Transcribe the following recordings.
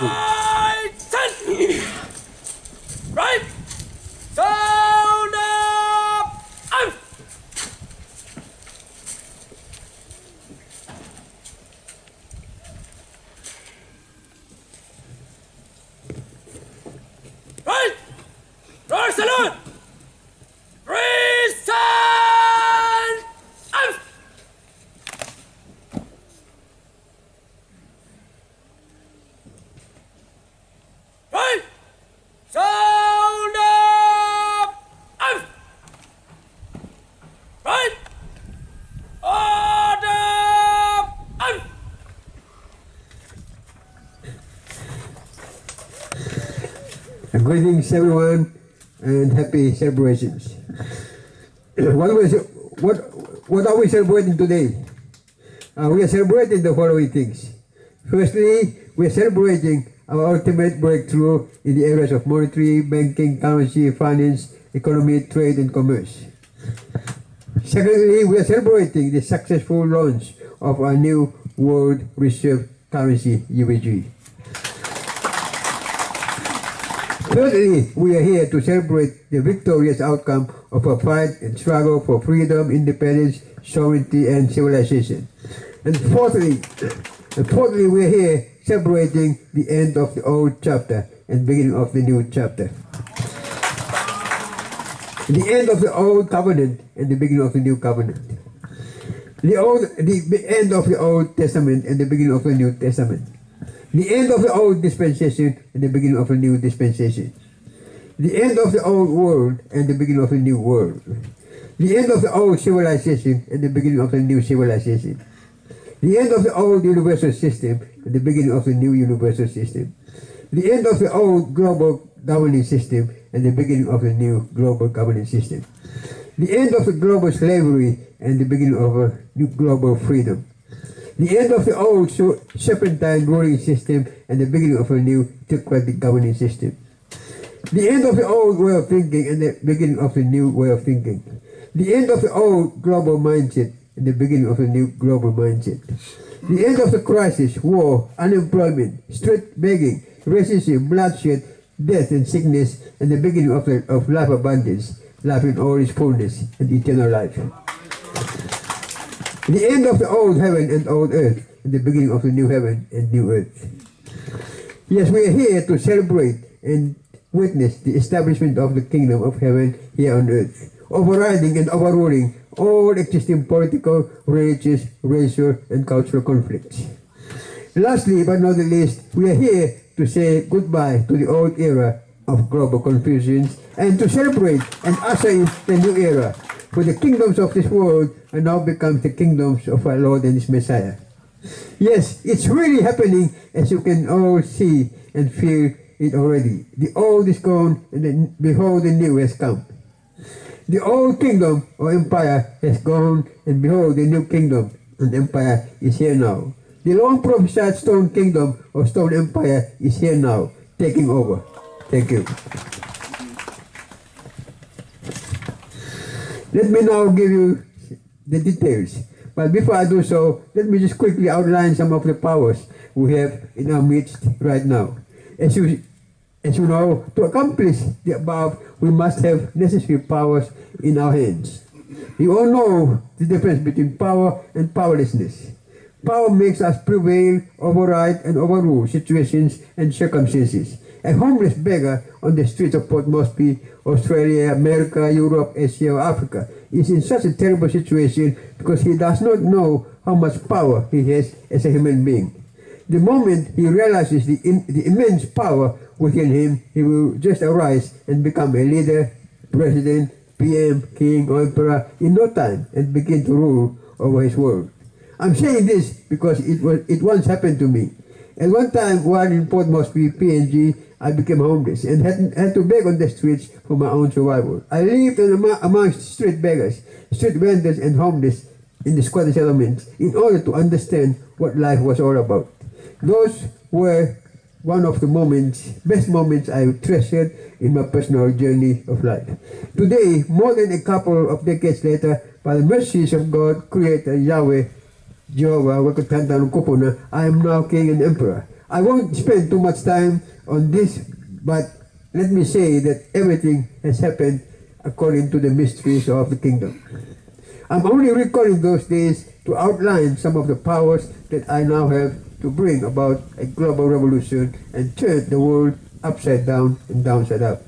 Right, set! Right! Sound up! Out! Right! Right, salute! Reset! Out! Right! Sound up! Out! Right! Order! Out! Greetings everyone and happy celebrations. What are we celebrating today? We are celebrating the following things. Firstly, we are celebrating our ultimate breakthrough in the areas of monetary, banking, currency, finance, economy, trade, and commerce. Secondly, we are celebrating the successful launch of our new World Reserve Currency UVG. Thirdly, we are here to celebrate the victorious outcome of our fight and struggle for freedom, independence, sovereignty, and civilization. And fourthly, we are here celebrating the end of the old chapter and beginning of the new chapter. The end of the old covenant and the beginning of the new covenant. The end of the Old Testament and the beginning of the New Testament. The end of the old dispensation and the beginning of a new dispensation. The end of the old world and the beginning of a new world. The end of the old civilization and the beginning of a new civilization. The end of the old universal system and the beginning of a new universal system. The end of the old global governing system and the beginning of a new global governing system. The end of the global slavery and the beginning of a new global freedom. The end of the old serpentine ruling system and the beginning of a new theocratic governing system. The end of the old way of thinking and the beginning of the new way of thinking. The end of the old global mindset and the beginning of a new global mindset. The end of the crisis, war, unemployment, street begging, racism, bloodshed, death and sickness, and the beginning of life abundance, life in all its fullness, and eternal life. The end of the old heaven and old earth, and the beginning of the new heaven and new earth. Yes, we are here to celebrate and witness the establishment of the kingdom of heaven here on earth, overriding and overruling all existing political, religious, racial, and cultural conflicts. Lastly, but not the least, we are here to say goodbye to the old era of global confusions and to celebrate and usher in the new era, for the kingdoms of this world are now become the kingdoms of our Lord and His Messiah. Yes, it's really happening, as you can all see and feel it already. The old is gone, and then behold, the new has come. The old kingdom or empire has gone, and behold, the new kingdom and empire is here now. The long prophesied stone kingdom or stone empire is here now, taking over. Thank you. Let me now give you the details. But before I do so, let me just quickly outline some of the powers we have in our midst right now. As you know, to accomplish the above, we must have necessary powers in our hands. You all know the difference between power and powerlessness. Power makes us prevail, override, and overrule situations and circumstances. A homeless beggar on the streets of Port Moresby, Australia, America, Europe, Asia, or Africa is in such a terrible situation because he does not know how much power he has as a human being. The moment he realizes the immense power within him, he will just arise and become a leader, president, PM, king, or emperor in no time and begin to rule over his world. I'm saying this because it once happened to me. At one time, while in Port Moresby, PNG, I became homeless and had to beg on the streets for my own survival. I lived amongst street beggars, street vendors, and homeless in the squatter settlements in order to understand what life was all about. Those were one of the best moments I treasured in my personal journey of life. Today, more than a couple of decades later, by the mercies of God, Creator, Yahweh, Jehovah, I am now king and emperor. I won't spend too much time on this, but let me say that everything has happened according to the mysteries of the kingdom. I'm only recalling those days to outline some of the powers that I now have to bring about a global revolution and turn the world upside down and downside up.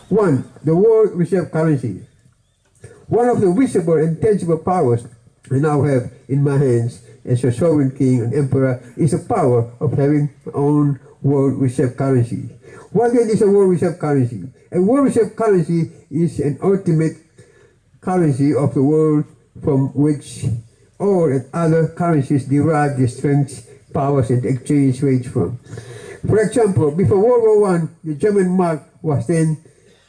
1. The World Reserve Currency. One of the visible and tangible powers I now have in my hands as a sovereign king and emperor is the power of having my own World Reserve Currency. What then is a World Reserve Currency? A World Reserve Currency is an ultimate currency of the world from which all other currencies derive their strengths, powers, and exchange rates from. For example, before World War I, the German mark was then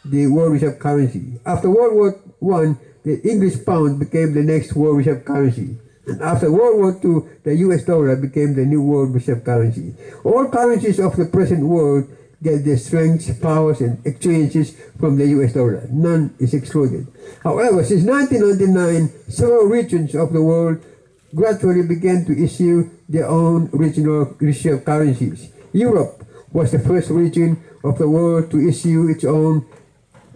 the World Reserve Currency. After World War I, the English pound became the next World Reserve Currency. And after World War II, the US dollar became the new World Reserve Currency. All currencies of the present world get their strengths, powers, and exchanges from the US dollar. None is excluded. However, since 1999, several regions of the world gradually began to issue their own regional reserve currencies. Europe was the first region of the world to issue its own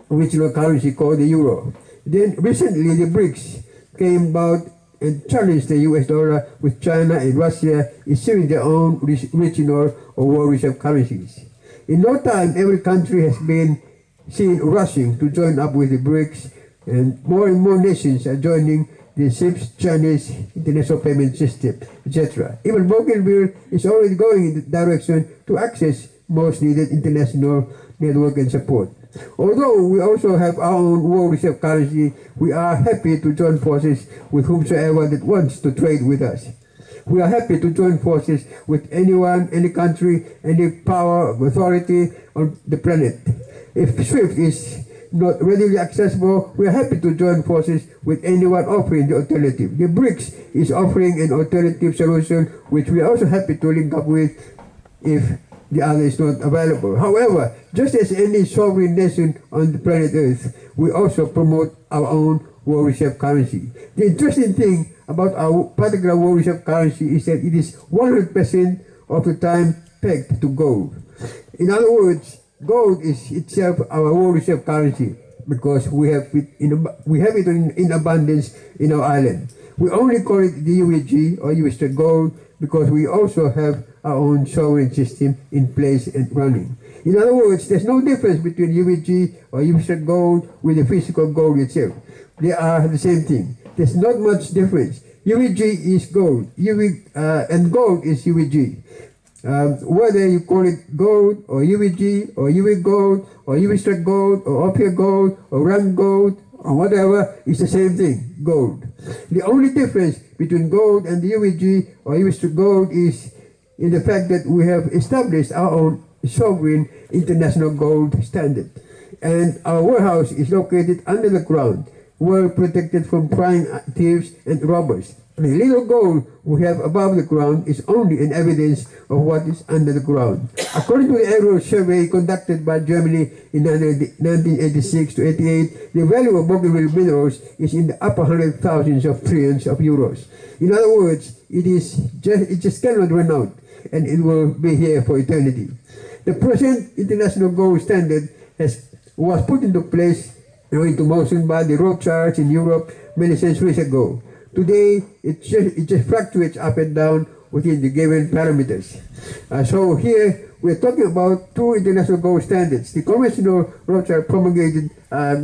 regional currency called the euro. Then recently the BRICS came about and challenged the US dollar, with China and Russia issuing their own regional or world reserve currencies. In no time, every country has been seen rushing to join up with the BRICS, and more nations are joining the SIPS, Chinese International Payment System, etc. Even Bougainville is already going in the direction to access most needed international network and support. Although we also have our own world reserve currency, we are happy to join forces with whomsoever that wants to trade with us. We are happy to join forces with anyone, any country, any power of authority on the planet. If SWIFT is not readily accessible, we are happy to join forces with anyone offering the alternative. The BRICS is offering an alternative solution, which we are also happy to link up with if the other is not available. However, just as any sovereign nation on the planet Earth, we also promote our own world reserve currency. The interesting thing about our particular world reserve currency is that it is 100% of the time pegged to gold. In other words, gold is itself our world reserve currency because we have it in abundance in our island. We only call it the UVG or US gold because we also have our own sovereign system in place and running. In other words, there's no difference between UVG or US gold with the physical gold itself. They are the same thing. There's not much difference. UVG is gold, and gold is UVG. Whether you call it gold or UVG or UV gold or US gold or Ophir gold or rand gold or whatever, it's the same thing, gold. The only difference between gold and the UVG or US gold is in the fact that we have established our own sovereign international gold standard. And our warehouse is located under the ground, well protected from prying thieves and robbers. The little gold we have above the ground is only an evidence of what is under the ground. According to the annual survey conducted by Germany in 1986 to 88, the value of Bougainville minerals is in the upper hundred thousands of trillions of euros. In other words, it just cannot run out, and it will be here for eternity. The present international gold standard was put into place into motion by the Rothschilds in Europe many centuries ago. Today, it just fluctuates up and down within the given parameters. So here, we're talking about two international gold standards. The conventional Rothschild promulgated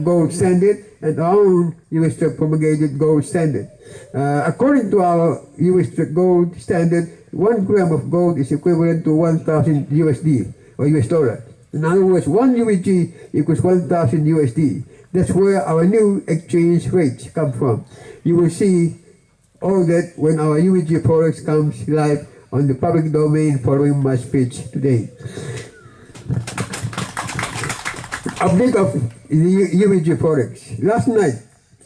gold standard and our own US promulgated gold standard. According to our US gold standard, 1 gram of gold is equivalent to 1,000 USD or US dollar. In other words, 1 UVG equals 1,000 USD. That's where our new exchange rates come from. You will see all that when our UVG Forex comes live on the public domain following my speech today. Update of the UVG Forex. Last night,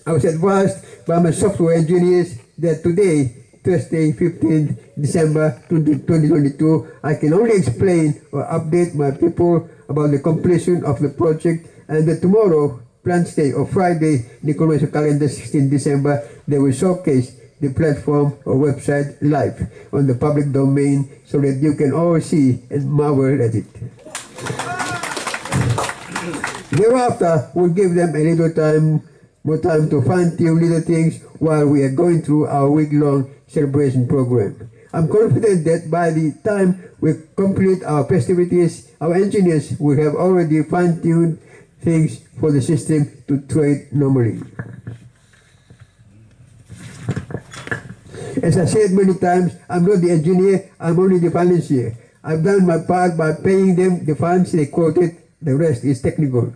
I was advised by my software engineers that today, Thursday, 15th December 2022, I can only explain or update my people about the completion of the project, and that tomorrow, Plans Day or Friday, in the commercial calendar, 16 December, they will showcase the platform or website live on the public domain so that you can all see and marvel at it. Thereafter, we'll give them a little more time to fine-tune little things while we are going through our week-long celebration program. I'm confident that by the time we complete our festivities, our engineers will have already fine-tuned things for the system to trade normally. As I said many times, I'm not the engineer, I'm only the financier. I've done my part by paying them the funds they quoted, the rest is technical.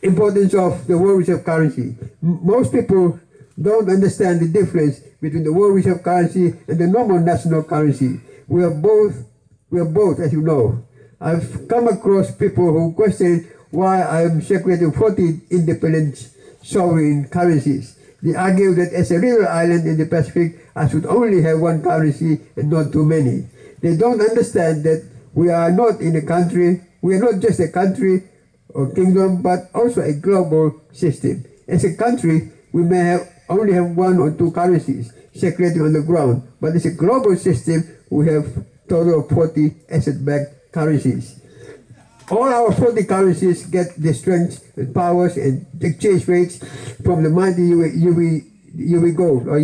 Importance of the World Reserve Currency. Most people don't understand the difference between the World Reserve Currency and the normal national currency. We are both, as you know. I've come across people who question why I'm circulating 40 independent sovereign currencies. They argue that as a little island in the Pacific, I should only have one currency and not too many. They don't understand that we are not in a country, we are not just a country or kingdom, but also a global system. As a country, we may only have one or two currencies circulating on the ground, but as a global system, we have total of 40 asset-backed currencies. All our 40 currencies get the strength and powers and exchange rates from the mighty UV gold or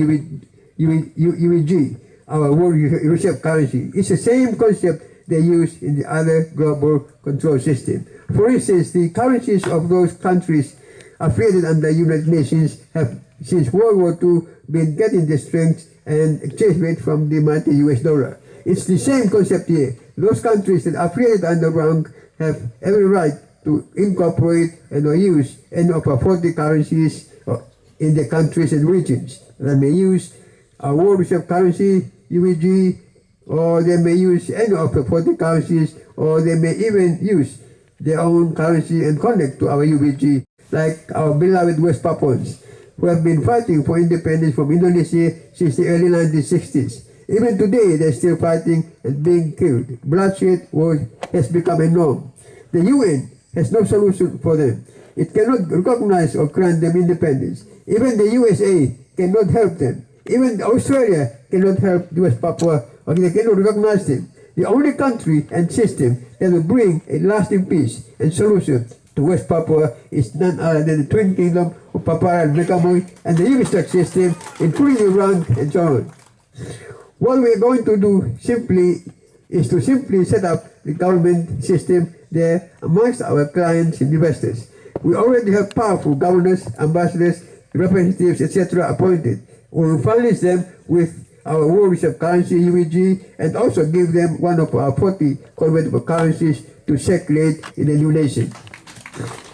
UVG, our World Reserve Currency. It's the same concept they use in the other global control system. For instance, the currencies of those countries affiliated under the United Nations have since World War II been getting the strength and exchange rate from the mighty US dollar. It's the same concept here. Those countries that are affiliated under rank have every right to incorporate and or use any of our 40 currencies in the countries and regions. They may use our World Reserve Currency, UVG, or they may use any of the 40 currencies, or they may even use their own currency and connect to our UVG, like our beloved West Papuans, who have been fighting for independence from Indonesia since the early 1960s. Even today, they're still fighting and being killed. Bloodshed has become a norm. The UN has no solution for them. It cannot recognize or grant them independence. Even the USA cannot help them. Even Australia cannot help West Papua, or they cannot recognize them. The only country and system that will bring a lasting peace and solution to West Papua is none other than the Twin Kingdom of Papua and Mekamoy and the UVStack system, including Iran and so on. What we are going to do is to simply set up the government system there amongst our clients and investors. We already have powerful governors, ambassadors, representatives, etc. appointed. We will furnish them with our World Reserve Currency UVG and also give them one of our 40 convertible currencies to circulate in the new nation.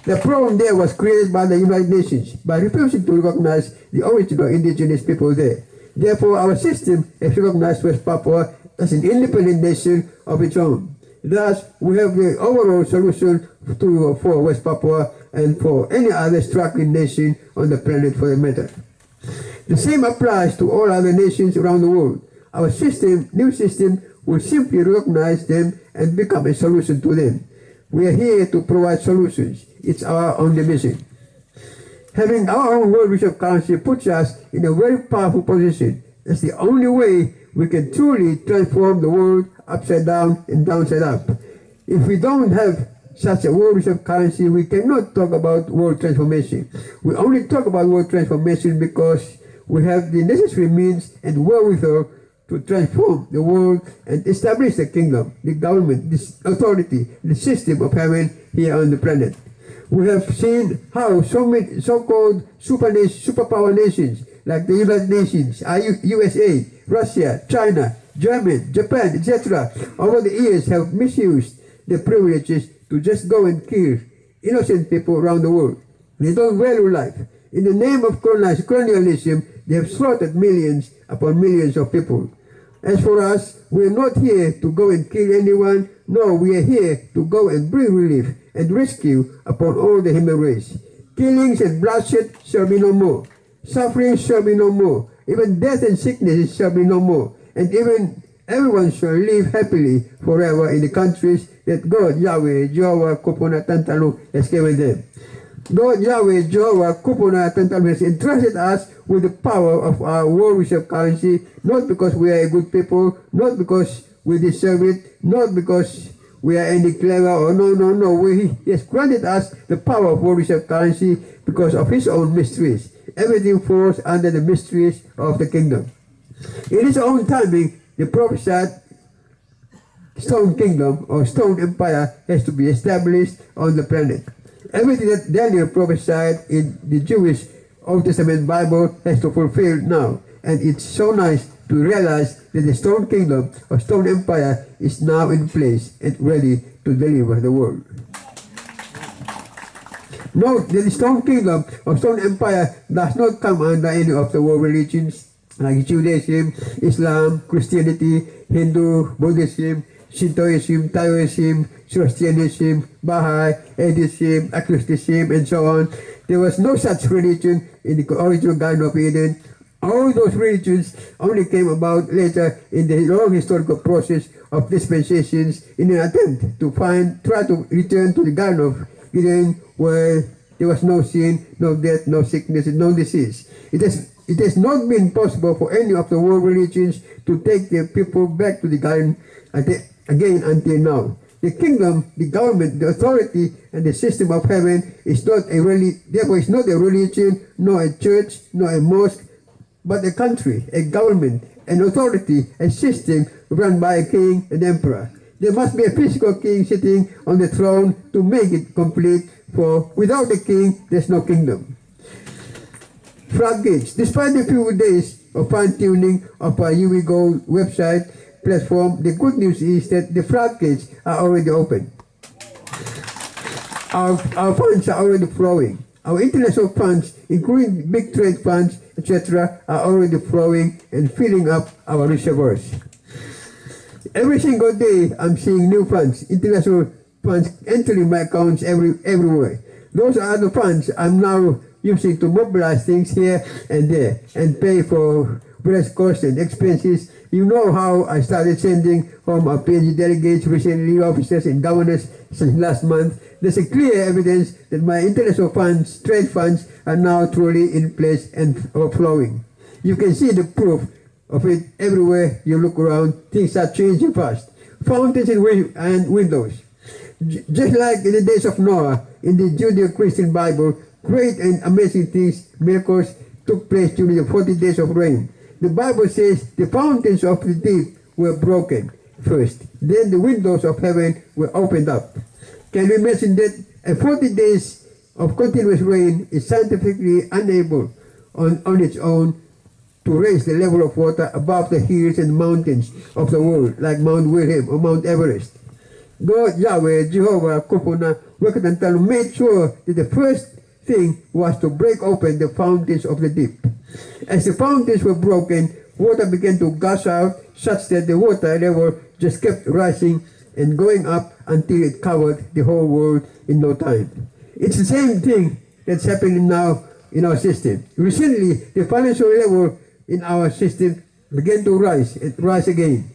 The problem there was created by the United Nations by refusing to recognize the original indigenous people there. Therefore, our system has recognized West Papua as an independent nation of its own. Thus, we have the overall solution for West Papua and for any other struggling nation on the planet for the matter. The same applies to all other nations around the world. Our new system, will simply recognize them and become a solution to them. We are here to provide solutions. It's our only mission. Having our own World Reserve Currency puts us in a very powerful position. That's the only way we can truly transform the world upside down and downside up. If we don't have such a World Reserve Currency, we cannot talk about world transformation. We only talk about world transformation because we have the necessary means and wherewithal to transform the world and establish the kingdom, the government, this authority, the system of heaven here on the planet. We have seen how so many so-called superpower nations like the United Nations, USA, Russia, China, Germany, Japan, etc. over the years have misused the privileges to just go and kill innocent people around the world. They don't value life. In the name of colonialism, they have slaughtered millions upon millions of people. As for us, we are not here to go and kill anyone. No, we are here to go and bring relief and rescue upon all the human race. Killings and bloodshed shall be no more. Suffering shall be no more. Even death and sickness shall be no more. And even everyone shall live happily forever in the countries that God, Yahweh, Jehovah, Kopona, Tantalu has given them. God Yahweh, Jehovah, Kupuna, Tantalmes entrusted us with the power of our World Reserve Currency, not because we are a good people, not because we deserve it, not because we are any clever or no. He has granted us the power of World Reserve Currency because of his own mysteries. Everything falls under the mysteries of the kingdom. In his own timing, the prophesied stone kingdom or stone empire has to be established on the planet. Everything that Daniel prophesied in the Jewish Old Testament Bible has to fulfill now. And it's so nice to realize that the stone kingdom or stone empire is now in place and ready to deliver the world. Note that the stone kingdom or stone empire does not come under any of the world religions like Judaism, Islam, Christianity, Hindu, Buddhism, Shintoism, Taoism, Zoroastrianism, Baha'i, Atheism, Agnosticism, and so on. There was no such religion in the original Garden of Eden. All those religions only came about later in the long historical process of dispensations in an attempt to try to return to the Garden of Eden where there was no sin, no death, no sickness, and no disease. It has not been possible for any of the world religions to take their people back to the garden again until now. The kingdom, the government, the authority, and the system of heaven is not a therefore it's not a religion, nor a church, nor a mosque, but a country, a government, an authority, a system run by a king and emperor. There must be a physical king sitting on the throne to make it complete, for without the king, there's no kingdom. Floodgates. Despite the few days of fine-tuning of our UVG website platform, the good news is that the floodgates are already open. Our funds are already flowing. Our international funds, including big trade funds, etc., are already flowing and filling up our reservoirs. Every single day, I'm seeing new funds, international funds entering my accounts everywhere. Those are the funds I'm now using to mobilize things here and there and pay for various costs and expenses. You know how I started sending home our PNG delegates, recently officers and governors since last month. There's a clear evidence that my international funds, trade funds, are now truly in place and flowing. You can see the proof of it everywhere you look around. Things are changing fast. Fountains and windows. Just like in the days of Noah, in the Judeo-Christian Bible, great and amazing things, miracles, took place during the 40 days of rain. The Bible says the fountains of the deep were broken first. Then the windows of heaven were opened up. Can you imagine that? 40 days of continuous rain is scientifically unable on its own to raise the level of water above the hills and mountains of the world, like Mount Wilhelm or Mount Everest. God, Yahweh, Jehovah, Kupuna, Wekatantal made sure that the first thing was to break open the fountains of the deep. As the fountains were broken, water began to gush out such that the water level just kept rising and going up until it covered the whole world in no time. It's the same thing that's happening now in our system. Recently, the financial level in our system began to rise and rise again.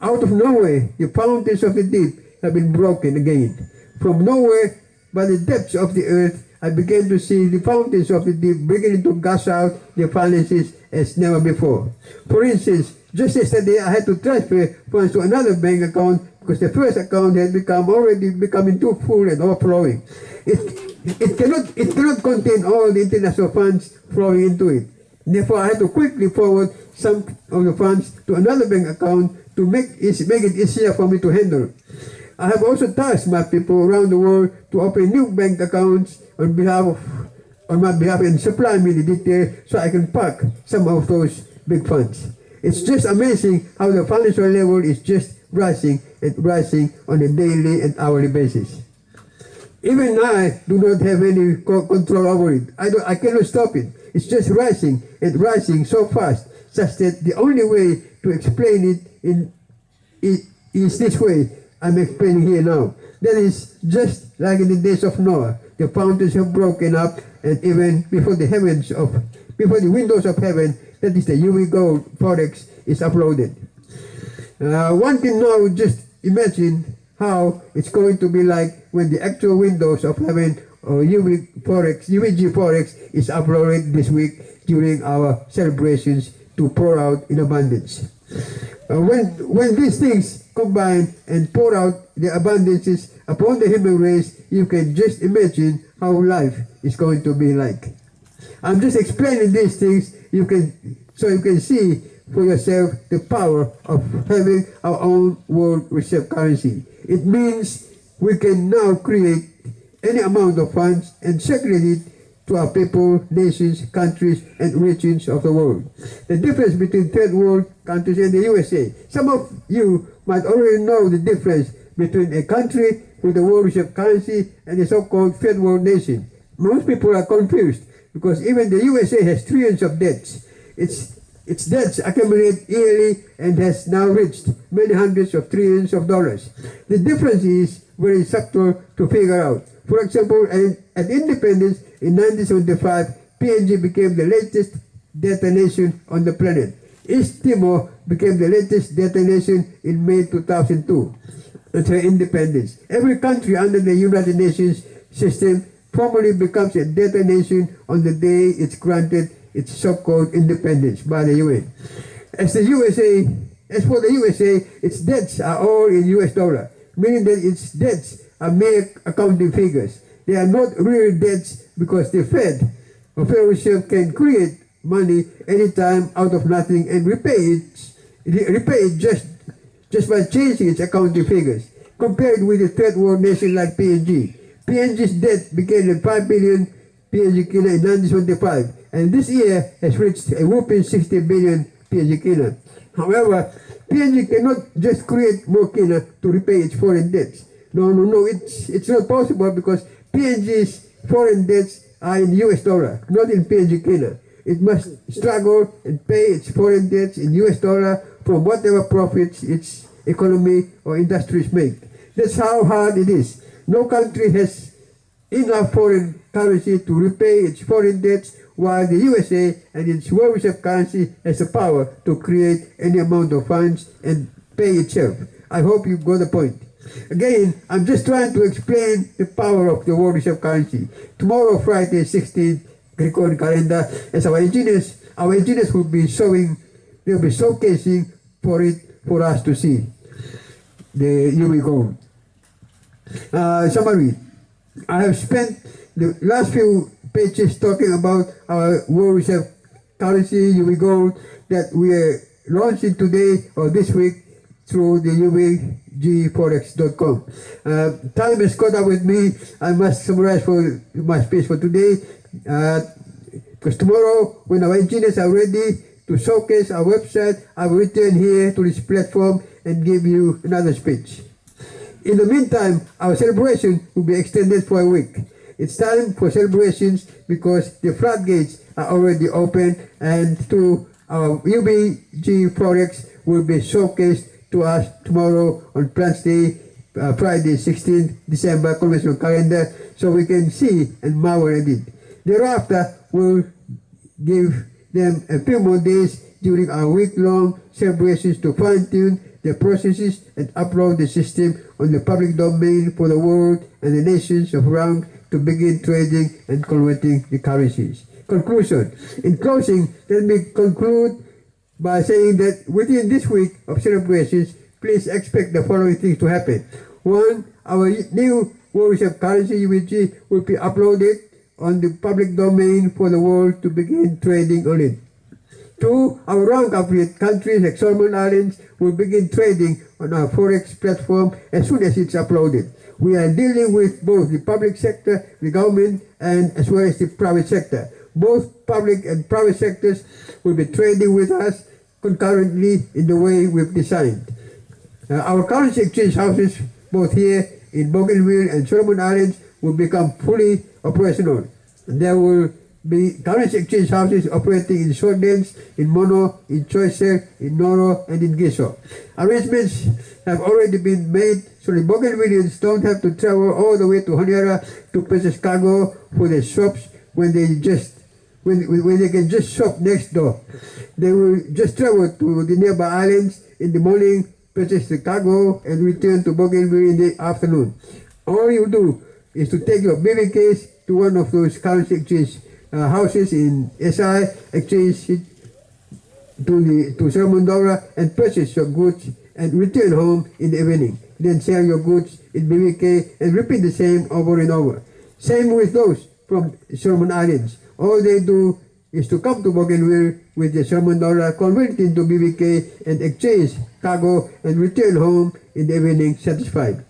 Out of nowhere, the fountains of the deep have been broken again. From nowhere, by the depths of the earth, I began to see the fountains of the deep beginning to gush out their finances as never before. For instance, just yesterday I had to transfer funds to another bank account because the first account had already becoming too full and overflowing. It cannot contain all the international funds flowing into it. Therefore, I had to quickly forward some of the funds to another bank account to make it easier for me to handle. I have also tasked my people around the world to open new bank accounts on my behalf and supply me the details so I can park some of those big funds. It's just amazing how the financial level is just rising and rising on a daily and hourly basis. Even I do not have any control over it. I cannot stop it. It's just rising and rising so fast, such that the only way to explain it is this way I'm explaining here now. That is just like in the days of Noah. The fountains have broken up, and even before the windows of heaven, that is the UVG Forex, is uploaded. One can now just imagine how it's going to be like when the actual windows of heaven or UVG Forex is uploaded this week during our celebrations to pour out in abundance. When these things combine and pour out the abundances upon the human race, you can just imagine how life is going to be like. I'm just explaining these things so you can see for yourself the power of having our own World Reserve Currency. It means we can now create any amount of funds and circulate it to our people, nations, countries, and regions of the world. The difference between third world countries and the USA. Some of you might already know the difference between a country with a World Reserve Currency and a so-called third world nation. Most people are confused because even the USA has trillions of debts. Its debts accumulate yearly and has now reached many hundreds of trillions of dollars. The difference is very subtle to figure out. For example, at independence in 1975, PNG became the latest debtor nation on the planet. East Timor became the latest debtor nation in May 2002 at her independence. Every country under the United Nations system formally becomes a debtor nation on the day it's granted its so-called independence by the UN. As for the USA, its debts are all in US dollar, meaning that its debts are mere accounting figures. They are not real debts because the Fed or Federal Reserve can create money anytime out of nothing and repay it just by changing its accounting figures. Compared with a third world nation like PNG, PNG's debt began at 5 billion PNG kina in 1975, and this year has reached a whopping 60 billion PNG kina. However, PNG cannot just create more kina to repay its foreign debts. No, it's not possible because PNG's foreign debts are in US dollar, not in PNG kina. It must struggle and pay its foreign debts in US dollar from whatever profits its economy or industries make. That's how hard it is. No country has enough foreign currency to repay its foreign debts, while the USA and its World Reserve Currency has the power to create any amount of funds and pay itself. I hope you got the point. Again, I'm just trying to explain the power of the World Reserve Currency. Tomorrow, Friday, 16th, Gregorian calendar, as our engineers will be showcasing for us to see. Here we go. Summary. I have spent the last few pages talking about our World Reserve Currency UVG that we are launching today or this week through the UVGforex.com. Time has caught up with me. I must summarize for my speech for today because tomorrow when our engineers are ready to showcase our website, I will return here to this platform and give you another speech. In the meantime, our celebration will be extended for a week. It's time for celebrations because the floodgates are already open and through our UVG Forex will be showcased to us tomorrow on Friday, 16th December, conventional calendar, so we can see and marvel at it. Thereafter, we'll give them a few more days during our week-long celebrations to fine-tune the processes and upload the system on the public domain for the world and the nations of rank to begin trading and converting the currencies. Conclusion. In closing, let me conclude by saying that within this week of celebrations, please expect the following things to happen. 1. Our new World Reserve Currency UVG will be uploaded on the public domain for the world to begin trading on it. 2. Our rank affiliate countries like Solomon Islands will begin trading on our Forex platform as soon as it's uploaded. We are dealing with both the public sector, the government, and as well as the private sector. Both public and private sectors will be trading with us concurrently in the way we've designed. Our currency exchange houses, both here in Bougainville and Solomon Islands, will become fully operational. There will be currency exchange houses operating in Shortlands, in Mono, in Choiseul, in Noro, and in Giso. Arrangements have already been made so the Bougainvilleans don't have to travel all the way to Honiara to purchase cargo for their shops when they can just shop next door. They will just travel to the nearby islands in the morning, purchase the cargo, and return to Bougainville in the afternoon. All you do is to take your baby case, to one of those currency exchange houses in SI, exchange it to Solomon dollar, and purchase your goods and return home in the evening. Then sell your goods in BVK and repeat the same over and over. Same with those from Solomon Islands. All they do is to come to Bougainville with the Solomon dollar, convert it into BVK, and exchange cargo and return home in the evening satisfied.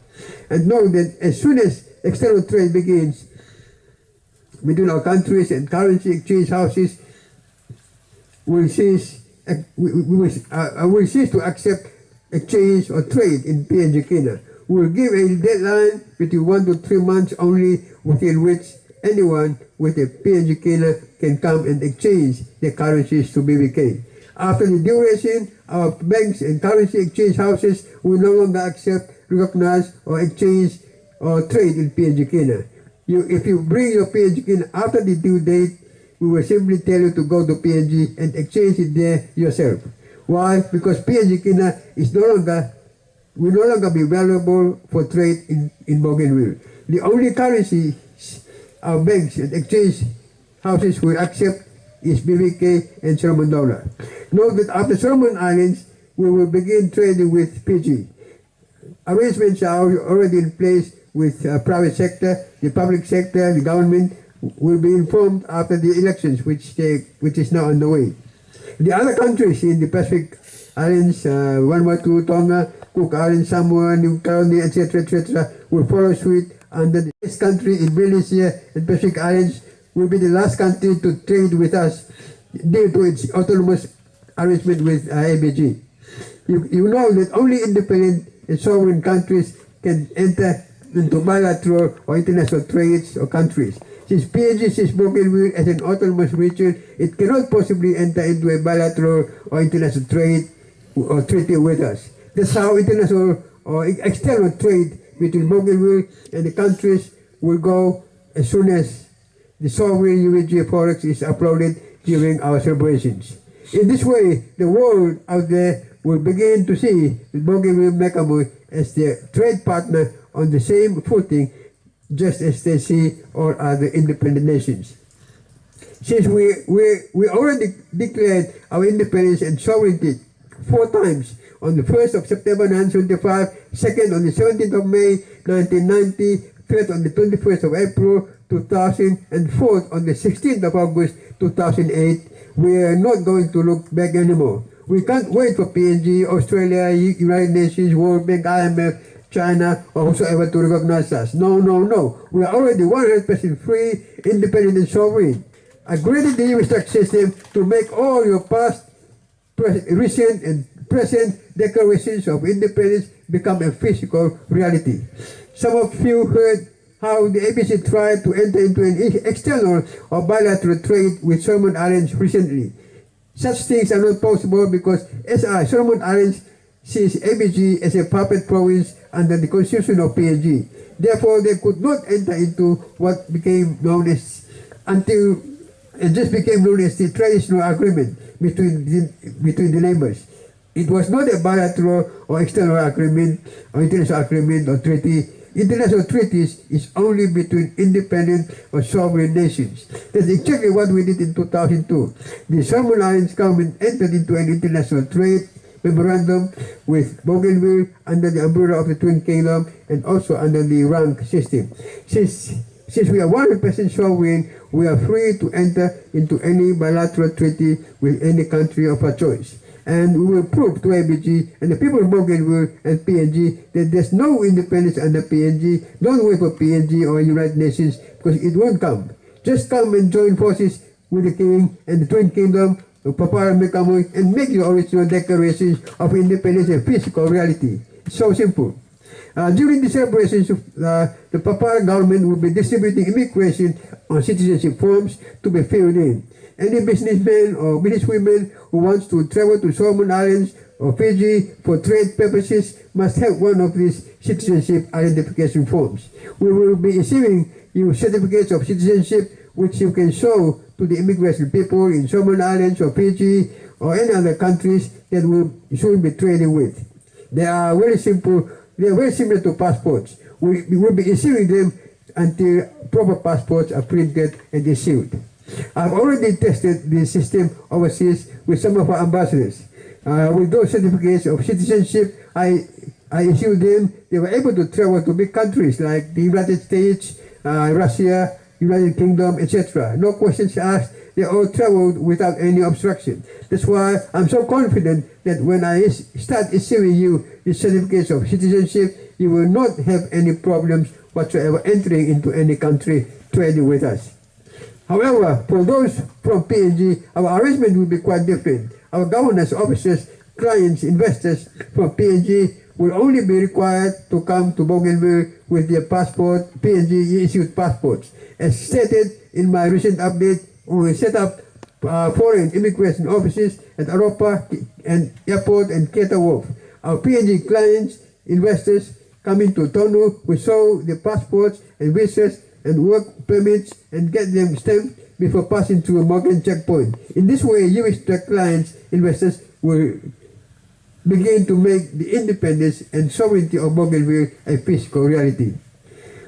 And know that as soon as external trade begins between our countries and currency exchange houses, will cease to accept exchange or trade in PNG Kenya. We will give a deadline between 1 to 3 months only, within which anyone with a PNG Kenya can come and exchange their currencies to BVK. After the duration, our banks and currency exchange houses will no longer accept, recognize, or exchange or trade in PNG Kenya. If you bring your PNG Kenya after the due date, we will simply tell you to go to PNG and exchange it there yourself. Why? Because PNG Kenya will no longer be valuable for trade in Bougainville. The only currency our banks and exchange houses will accept is BVK and Solomon dollar. Note that after Solomon Islands, we will begin trading with PG. Arrangements are already in place with private sector, the public sector, the government will be informed after the elections, which is now underway. The other countries in the Pacific Islands, Vanuatu, Tonga, Cook Islands, Samoa, New Caledonia, etc., will follow suit. And this country in Malaysia and Pacific Islands will be the last country to trade with us due to its autonomous arrangement with ABG. You know that only independent and sovereign countries can enter into bilateral or international trades or countries. Since PNG sees Bougainville as an autonomous region, it cannot possibly enter into a bilateral or international trade or treaty with us. That's how international or external trade between Bougainville and the countries will go as soon as the sovereign UVG Forex is uploaded during our celebrations. In this way, the world out there will begin to see the Bougainville Mekamu as their trade partner on the same footing, just as they see all other independent nations. Since we already declared our independence and sovereignty 4 times, on the 1st of September 1975, 2nd on the 17th of May 1990, 3rd on the 21st of April 2000, and 4th on the 16th of August 2008, we are not going to look back anymore. We can't wait for PNG, Australia, United Nations, World Bank, IMF, China, or whosoever to recognize us. No. We are already 100% free, independent, and sovereign. I created the US tax system to make all your past, recent, and present declarations of independence become a physical reality. Some of you heard how the ABC tried to enter into an external or bilateral trade with Solomon Islands recently. Such things are not possible because SI, Solomon Islands, sees ABG as a puppet province under the constitution of PNG. Therefore, they could not enter into what became known as the traditional agreement between the neighbors. It was not a bilateral or external agreement or international agreement or treaty. International treaties is only between independent or sovereign nations. That's exactly what we did in 2002. The Solomon Islands government entered into an international trade memorandum with Bougainville under the umbrella of the Twin Kingdom and also under the rank system. Since we are 100% sovereign, we are free to enter into any bilateral treaty with any country of our choice. And we will prove to ABG and the people of Bougainville and PNG that there's no independence under PNG. Don't wait for PNG or United Nations because it won't come. Just come and join forces with the King and the Twin Kingdom, Papara Mekamu, and make your original declarations of independence a physical reality. It's so simple. During the celebrations, the Papara government will be distributing immigration or citizenship forms to be filled in. Any businessman or businesswoman who wants to travel to Solomon Islands or Fiji for trade purposes must have one of these citizenship identification forms. We will be issuing you certificates of citizenship which you can show to the immigration people in Solomon Islands or Fiji or any other countries that we should be trading with. They are very simple. They are very similar to passports. We will be issuing them until proper passports are printed and issued. I've already tested the system overseas with some of our ambassadors. With those certificates of citizenship, I issued them. They were able to travel to big countries like the United States, Russia, United Kingdom, etc. No questions asked. They all traveled without any obstruction. That's why I'm so confident that when I start issuing you the certificates of citizenship, you will not have any problems whatsoever entering into any country trading with us. However, for those from PNG, our arrangement will be quite different. Our governors, officers, clients, investors from PNG will only be required to come to Bougainville with their passport, PNG issued passports. As stated in my recent update, we will set up foreign immigration offices at Europa and Airport and Keta Wharf. Our PNG clients, investors coming to Tonu will show their passports and visas and work permits and get them stamped before passing through a Morgan checkpoint. In this way, US clients, investors will begin to make the independence and sovereignty of Bougainville a physical reality.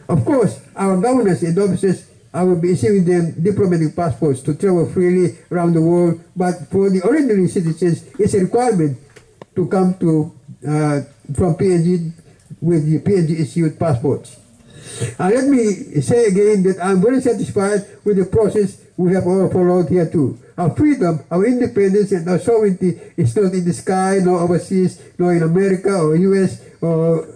Of course, our governors and officers, I will be issuing them diplomatic passports to travel freely around the world, but for the ordinary citizens, it's a requirement to come to from PNG with the PNG issued passports. Let me say again that I'm very satisfied with the process we have all followed here too. Our freedom, our independence, and our sovereignty is not in the sky, nor overseas, nor in America or US or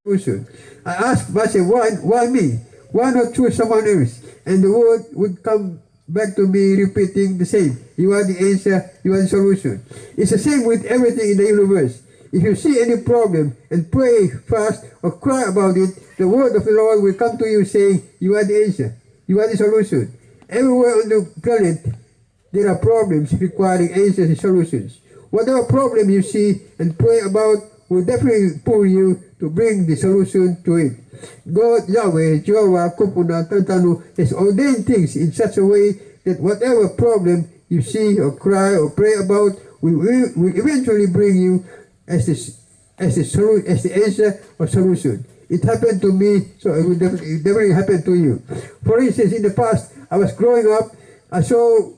Russia. I asked myself, why me? Why not choose someone else? And the word would come back to me repeating the same. You are the answer, you are the solution. It's the same with everything in the universe. If you see any problem and pray fast or cry about it, the word of the Lord will come to you saying, you are the answer, you are the solution. Everywhere on the planet, there are problems requiring answers and solutions. Whatever problem you see and pray about will definitely pull you to bring the solution to it. God, Yahweh, Jehovah, Kupuna, Tantanu has ordained things in such a way that whatever problem you see or cry or pray about will eventually bring you as the answer or solution. It happened to me, so it will definitely happen to you. For instance, in the past, I was growing up, I saw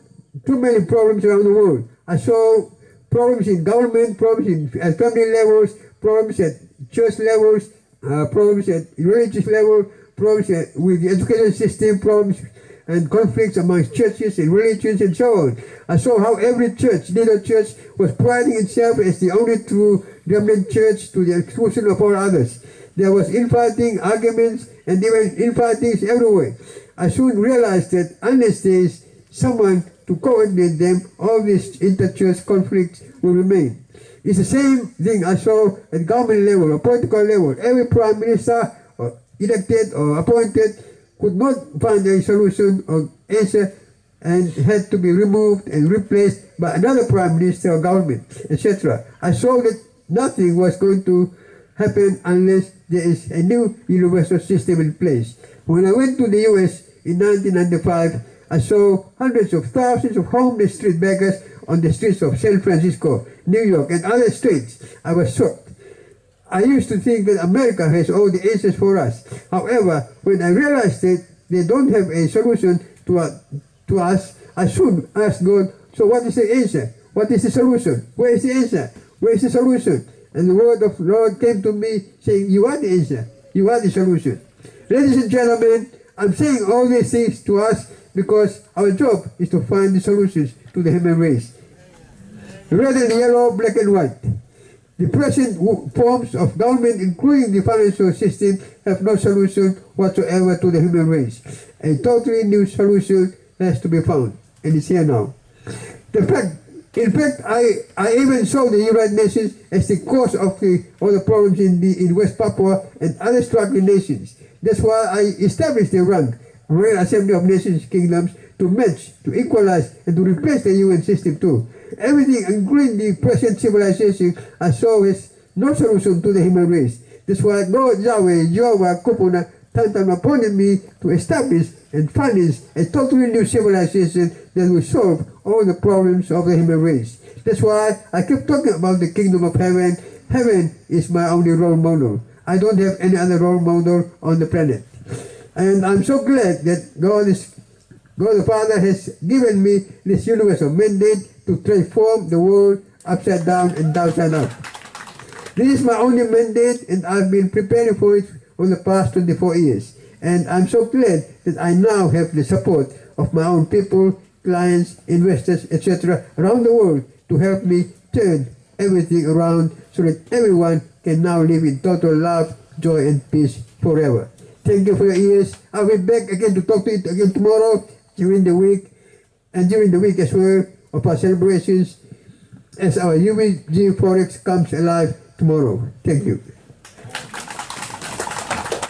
too many problems around the world. I saw problems in government, problems at family levels, problems at church levels, problems at religious level, problems with the education system, problems and conflicts amongst churches and religions and so on. I saw how every church, little church, was priding itself as the only true dominant church to the exclusion of all others. There was infighting, arguments, and even infightings everywhere. I soon realized that unless there is someone to coordinate them, all these inter-church conflicts will remain. It's the same thing I saw at government level or political level. Every prime minister, or elected or appointed, could not find a solution or answer and had to be removed and replaced by another prime minister or government, etc. I saw that nothing was going to happen unless there is a new universal system in place. When I went to the US in 1995, I saw hundreds of thousands of homeless street beggars on the streets of San Francisco, New York, and other states. I was shocked. I used to think that America has all the answers for us. However, when I realized that they don't have a solution to us, I soon asked God, so what is the answer? What is the solution? Where is the answer? Where is the solution? And the word of the Lord came to me saying, you are the answer. You are the solution. Ladies and gentlemen, I'm saying all these things to us because our job is to find the solutions to the human race. Red and yellow, black and white. The present forms of government, including the financial system, have no solution whatsoever to the human race. A totally new solution has to be found, and it's here now. In fact, I even saw the United Nations as the cause of all the problems in West Papua and other struggling nations. That's why I established the rank, Royal Assembly of Nations Kingdoms, to match, to equalize, and to replace the UN system too. Everything, including the present civilization, I saw as no solution to the human race. That's why God, Yahweh, Jehovah, Kupuna, Tantan appointed me to establish and finance a totally new civilization that will solve all the problems of the human race. That's why I keep talking about the kingdom of heaven. Heaven is my only role model. I don't have any other role model on the planet. And I'm so glad that God the Father has given me this universal mandate to transform the world upside down and downside up. This is my only mandate, and I've been preparing for it for the past 24 years. And I'm so glad that I now have the support of my own people, clients, investors, etc. around the world to help me turn everything around so that everyone can now live in total love, joy, and peace forever. Thank you for your ears. I'll be back again to talk to you again tomorrow during the week, and during the week as well of our celebrations as our UVG Forex comes alive tomorrow. Thank you.